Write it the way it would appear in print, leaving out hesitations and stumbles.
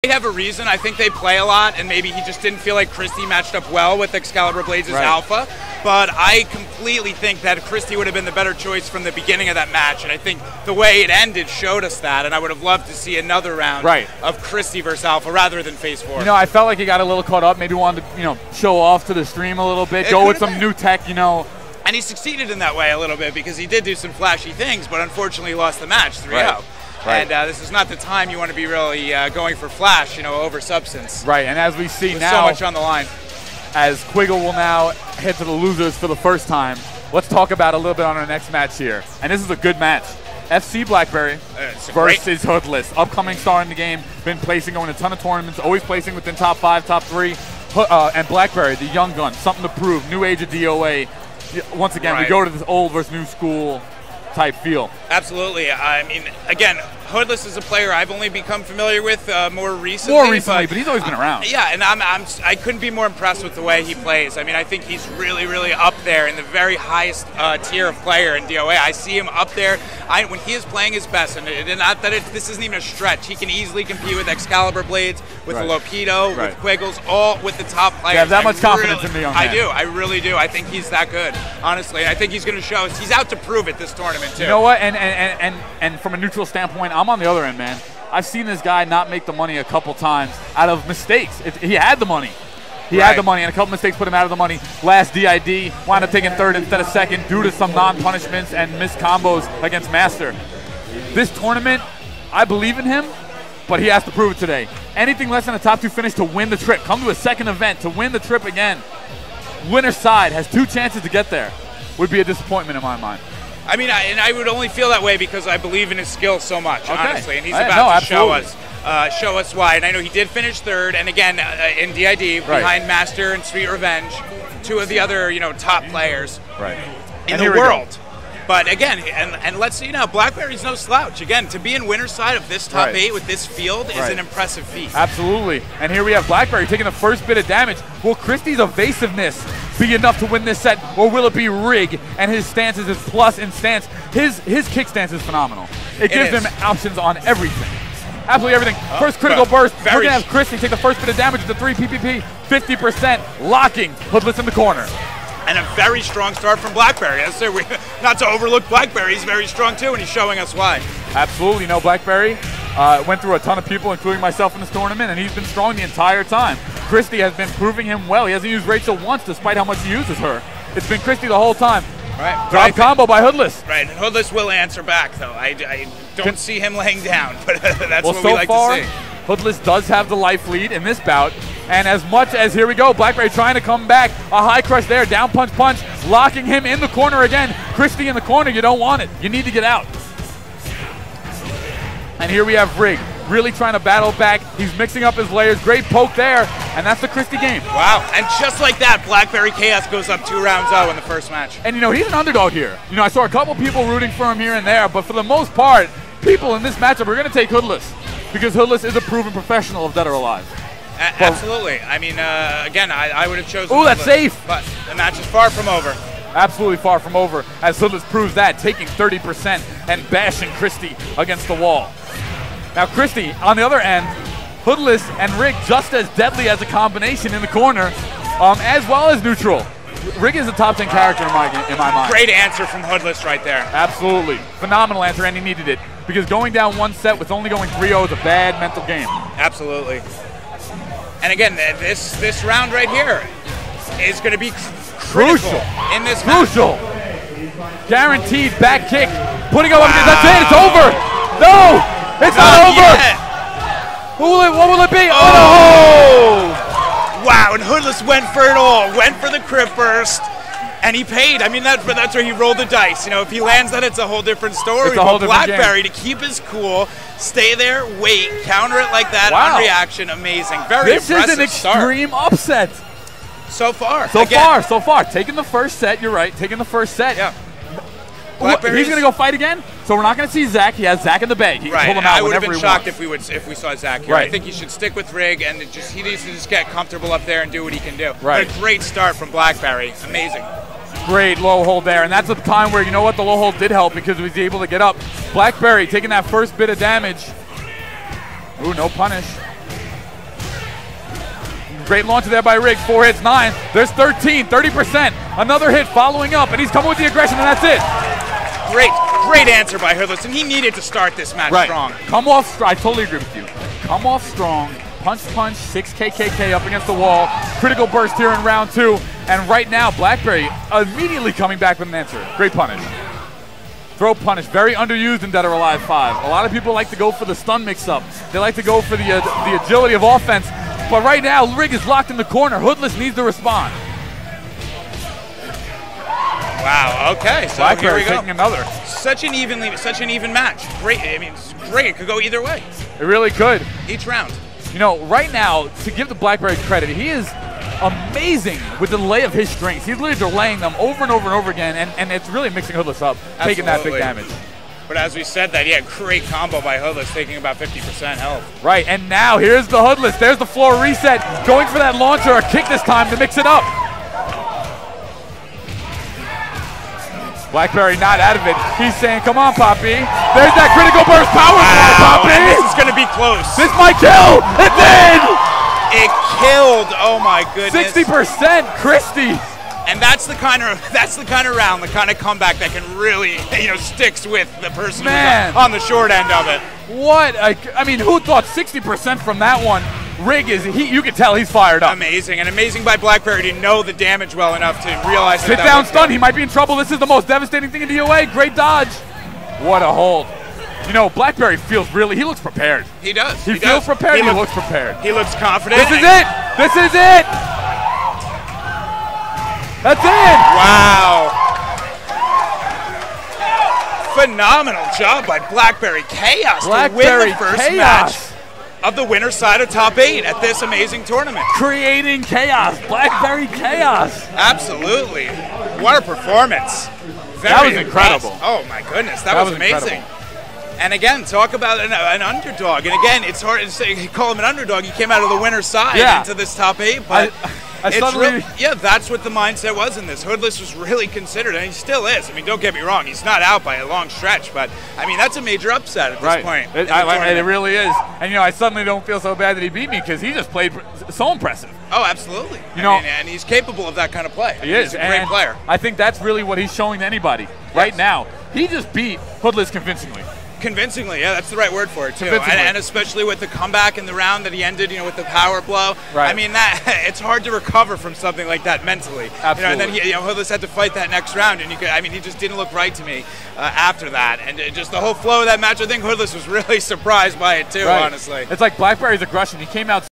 They have a reason. I think they play a lot, and maybe he just didn't feel like Christie matched up well with Excalibur Blades' alpha. But I completely think that Christie would have been the better choice from the beginning of that match, and I think the way it ended showed us that, and I would have loved to see another round of Christie versus Alpha rather than Phase 4. You know, I felt like he got a little caught up, maybe wanted to, you know, show off to the stream a little bit, go with some new tech, you know. And he succeeded in that way a little bit because he did do some flashy things, but unfortunately lost the match 3-0. And this is not the time you want to be really going for flash, you know, over substance. Right, and as we see with now, so much on the line. As Quiggle will now head to the losers for the first time, let's talk about a little bit on our next match here. And this is a good match. FC Blackberry versus Hoodless. Upcoming star in the game, been placing, going to a ton of tournaments, always placing within top 5, top 3. And Blackberry, the young gun, something to prove, new age of DOA. Once again, we go to this old versus new school type feel. Absolutely. I mean, again, Hoodless is a player I've only become familiar with more recently. But he's always been around. Yeah, and I couldn't be more impressed with the way he plays. I mean, I think he's really, really up there in the very highest tier of player in DOA. I see him up there. When he is playing his best, and not that this isn't even a stretch, he can easily compete with Excalibur Blades, with Lopido, with Quiggles, all with the top players. You have that much confidence in the young man. I do. I really do. I think he's that good, honestly. And I think he's going to show us. He's out to prove it this tournament, too. You know what? And from a neutral standpoint, I'm on the other end, man. I've seen this guy not make the money a couple times out of mistakes. He had the money. He had the money, and a couple mistakes put him out of the money. Last DID, wound up taking third instead of second due to some non-punishments and missed combos against Master. This tournament, I believe in him, but he has to prove it today. Anything less than a top 2 finish to win the trip. Come to a second event to win the trip again. Winner's side has 2 chances to get there. Would be a disappointment in my mind. I mean, I would only feel that way because I believe in his skill so much, honestly, and he's about to show us why. And I know he did finish third, and again in DID behind Master and Sweet Revenge, 2 of the other top players in the world. But again, and let's see now, Blackberry's no slouch. Again, to be in winner's side of this top 8 with this field is an impressive feat. Absolutely. And here we have Blackberry taking the first bit of damage. Will Christie's evasiveness be enough to win this set, or will it be Rig and his stances, his plus in stance? His kick stance is phenomenal. It gives him options on everything. Absolutely everything. First critical burst. We're going to have Christie take the first bit of damage with the 3 PPP, 50%, locking Hoodless in the corner. And a very strong start from Blackberry. As I said, not to overlook Blackberry, he's very strong too, and he's showing us why. Absolutely. You know, Blackberry went through a ton of people, including myself in this tournament, and he's been strong the entire time. Christie has been proving him well. He hasn't used Rachel once, despite how much he uses her. It's been Christie the whole time. Drop combo by Hoodless. Right, and Hoodless will answer back, though. I don't see him laying down, but that's what we like to see. Hoodless does have the life lead in this bout, and as much as, here we go, Blackberry trying to come back, a high crush there, down punch, locking him in the corner again. Christie in the corner, you don't want it. You need to get out. And here we have Rig, really trying to battle back. He's mixing up his layers, great poke there, and that's the Christie game. Wow, and just like that, Blackberry Chaos goes up 2-0 in the first match. And you know, he's an underdog here. You know, I saw a couple people rooting for him here and there, but for the most part, people in this matchup are going to take Hoodless, because Hoodless is a proven professional of Dead or Alive. Absolutely. I mean, again, I would have chosen Hoodless. That's safe. But the match is far from over. Absolutely far from over, as Hoodless proves that, taking 30% and bashing Christie against the wall. Now Christie, on the other end, Hoodless and Rig just as deadly as a combination in the corner, as well as neutral. Rig is a top 10 character in my mind. Great answer from Hoodless right there. Absolutely. Phenomenal answer, and he needed it. Because going down 1 set with only going 3-0 is a bad mental game. Absolutely. And again, this round right here is going to be crucial in this match. Guaranteed back kick. Putting up, that's it, it's over. No, it's not over. What will it be? Oh! Wow, and Hoodless went for it all. Went for the crit burst, and he paid. I mean, that's where he rolled the dice. You know, if he lands that, it's a whole different story. But Blackberry, to keep his cool, stay there, wait, counter it like that on reaction, amazing. Very impressive start. This is an extreme upset. So far. So far. Taking the first set, you're right. Taking the first set. Yeah. He's going to go fight again, so we're not going to see Zach. He has Zach in the bag. He can pull him out I would have been shocked if we saw Zach here. I think he should stick with Rig, and he needs to just get comfortable up there and do what he can do. But a great start from Blackberry. Amazing. Great low hold there, and that's a time where, you know what, the low hold did help because he was able to get up. Blackberry taking that first bit of damage. Ooh, no punish. Great launcher there by Riggs. 4 hits, 9. There's 13, 30%. Another hit following up, and he's coming with the aggression, and that's it. Great answer by Hoodless, and he needed to start this match strong. Come off strong. I totally agree with you. Come off strong. Punch, 6 KKK up against the wall. Critical burst here in round 2. And right now, Blackberry immediately coming back with an answer. Great punish. Throw punish, very underused in Dead or Alive 5. A lot of people like to go for the stun mix-up. They like to go for the agility of offense. But right now, Rig is locked in the corner. Hoodless needs to respond. Wow, okay, so here we go. Taking another. Such an even match. Great, I mean, it's great. It could go either way. It really could. Each round. You know, right now, to give the Blackberry credit, he is amazing with the delay of his strings. He's literally delaying them over and over and over again, and it's really mixing Hoodless up, taking that big damage. But as we said that, yeah, great combo by Hoodless, taking about 50% health. Right, and now here's the Hoodless. There's the floor reset, going for that launcher, a kick this time to mix it up. Blackberry not out of it. He's saying, come on, Poppy. There's that critical burst power slide, Poppy. This is going to be close. This might kill. It did. It killed. Oh, my goodness. 60%, Christie. And that's the kind of round, the kind of comeback that can really, sticks with the person who's on the short end of it. What? I mean, who thought 60% from that one? Rig you can tell he's fired up. Amazing, and amazing by Blackberry to know the damage well enough to realize Sit down stun, he might be in trouble. This is the most devastating thing in DOA. Great dodge. What a hold. You know, Blackberry he looks prepared. He does. He feels prepared, he looks prepared. He looks confident. This is it. This is it. That's it. Wow. Phenomenal job by Blackberry Chaos to win the first match of the winner's side of top 8 at this amazing tournament. Creating chaos, Blackberry Chaos. Absolutely. What a performance. That was incredible. Oh my goodness, that was amazing. Incredible. And again, talk about an underdog. And again, it's hard to say, call him an underdog. He came out of the winner's side into this top 8, but that's what the mindset was in this. Hoodless was really considered, and he still is. I mean, don't get me wrong, he's not out by a long stretch, but I mean, that's a major upset at this point. It really is. And I suddenly don't feel so bad that he beat me because he just played so impressive. Oh, absolutely. And he's capable of that kind of play. He's a great player. I think that's really what he's showing to anybody right now. He just beat Hoodless convincingly. Convincingly, yeah, that's the right word for it too, and especially with the comeback in the round that he ended, with the power blow. Right. I mean, it's hard to recover from something like that mentally. Absolutely. And then Hoodless had to fight that next round, and he just didn't look right to me after that, and just the whole flow of that match. I think Hoodless was really surprised by it too, honestly. It's like Blackberry's aggression. He came out